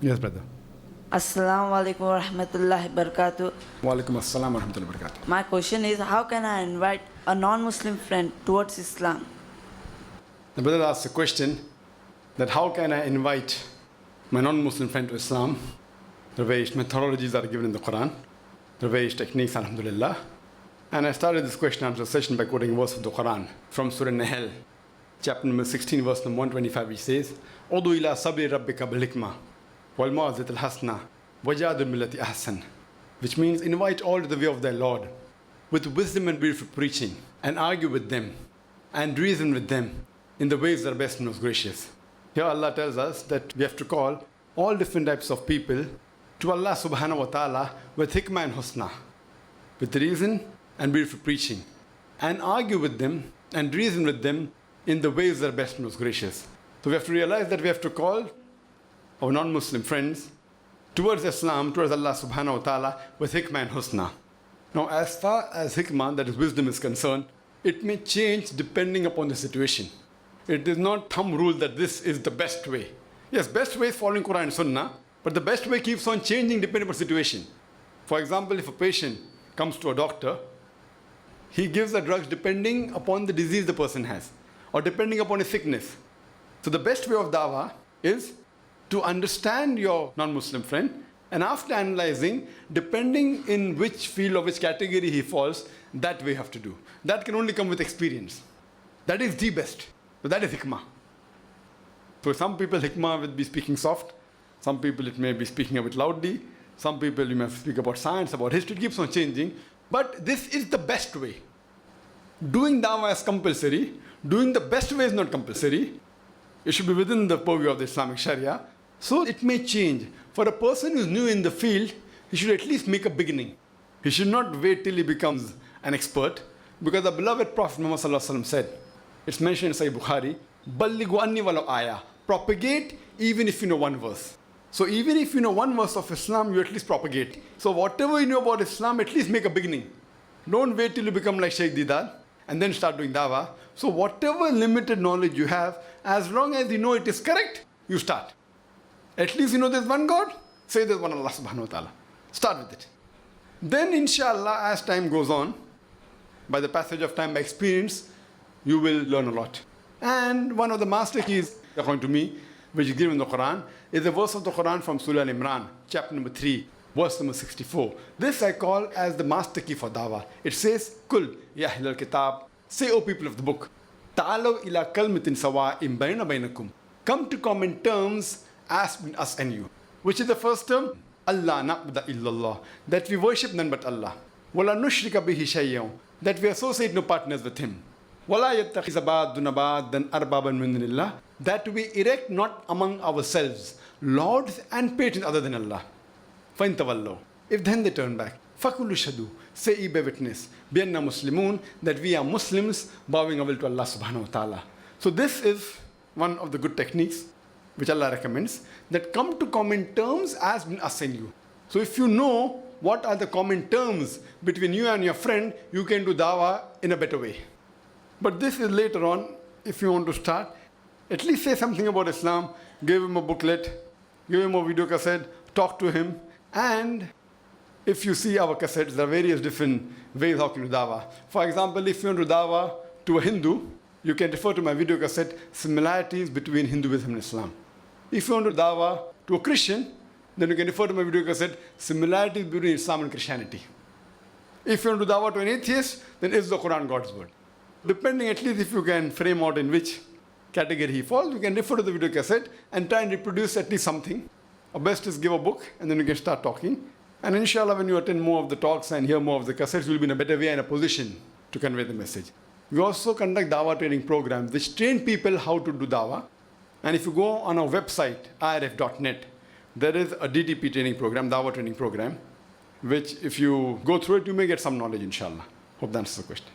Yes, brother. Assalamu alaikum wa rahmatullahi wa barakatuh. Wa alaikum assalam wa rahmatullahi wa barakatuh. My question is, how can I invite a non-Muslim friend towards Islam? The brother asked a question that how can I invite my non-Muslim friend to Islam? The various methodologies are given in the Quran, the various techniques, alhamdulillah. And I started this question answer session by quoting a verse of the Quran from Surah Nahl, chapter number 16, verse number 125, which says, Udu ila sabri rabbika bil hikmah wal mawazat al hasna wajadul millati ahsan, which means invite all to the way of their Lord with wisdom and beautiful preaching, and argue with them and reason with them in the ways that are best and most gracious. Here Allah tells us that we have to call all different types of people to Allah subhanahu wa ta'ala with hikmah and husna, with reason and beautiful preaching, and argue with them and reason with them in the ways that are best and most gracious. So we have to realize that we have to call our non-Muslim friends towards Islam, towards Allah subhanahu wa ta'ala with hikmah and husna. Now, as far as hikmah, that is wisdom, is concerned, it may change depending upon the situation. It is not thumb rule that this is the best way. Yes, best way is following Quran and Sunnah, but the best way keeps on changing depending upon the situation. For example, if a patient comes to a doctor, he gives the drugs depending upon the disease the person has, or depending upon his sickness. So the best way of dawah is to understand your non-Muslim friend, and after analyzing, depending in which field or which category he falls, that way you have to do. That can only come with experience. That is the best. So that is hikmah. For some people, hikmah will be speaking soft. Some people, it may be speaking a bit loudly. Some people, you may speak about science, about history. It keeps on changing. But this is the best way. Doing dawah is compulsory. Doing the best way is not compulsory. It should be within the purview of the Islamic Sharia. So it may change. For a person who is new in the field, he should at least make a beginning. He should not wait till he becomes an expert. Because the beloved Prophet Muhammad said, it's mentioned in Sahih Bukhari, Ballighu anni walau ayah. Propagate even if you know one verse. So even if you know one verse of Islam, you at least propagate. So whatever you know about Islam, at least make a beginning. Don't wait till you become like Shaykh Didar and then start doing dawah. So whatever limited knowledge you have, as long as you know it is correct, you start. At least you know there's one God, say there's one Allah subhanahu wa ta'ala. Start with it. Then inshallah, as time goes on, by the passage of time, by experience, you will learn a lot. And one of the master keys, according to me, which is given in the Quran, is a verse of the Quran from Surah Al-Imran, chapter number 3, verse number 64. This I call as the master key for dawah. It says, Kul ya ahlal kitab, say, O people of the book, ta'alaw ila kalmatin sawa'im bayna baynakum. Come to common terms as between us and you. Which is the first term? Allah na'budu illallah. That we worship none but Allah. Wala nushrika bihi shay'an. That we associate no partners with Him. Wala yattakhiza ba'duna ba'dan arbaban min dunillah. That we erect not among ourselves lords and patrons other than Allah. Fain tawallu. If then they turn back, fakulu shadu. Say ye bear witness. Bianna muslimun. That we are Muslims bowing our will to Allah subhanahu wa ta'ala. So this is one of the good techniques which Allah recommends, that come to common terms as between us and you. So if you know what are the common terms between you and your friend, you can do dawah in a better way. But this is later on, if you want to start, at least say something about Islam, give him a booklet, give him a video cassette, talk to him, and if you see our cassettes, there are various different ways how to do dawah. For example, if you want to do dawah to a Hindu, you can refer to my video cassette, Similarities Between Hinduism and Islam. If you want to dawah to a Christian, then you can refer to my video cassette, Similarities Between Islam and Christianity. If you want to dawah to an atheist, then is the Quran God's word? Depending at least if you can frame out in which category he falls, you can refer to the video cassette and try and reproduce at least something. Or best is give a book and then you can start talking. And inshallah, when you attend more of the talks and hear more of the cassettes, you will be in a better way and a position to convey the message. We also conduct dawah training programs which train people how to do dawah. And if you go on our website, irf.net, there is a DTP training program, dawah training program, which if you go through it, you may get some knowledge, inshallah. Hope that answers the question.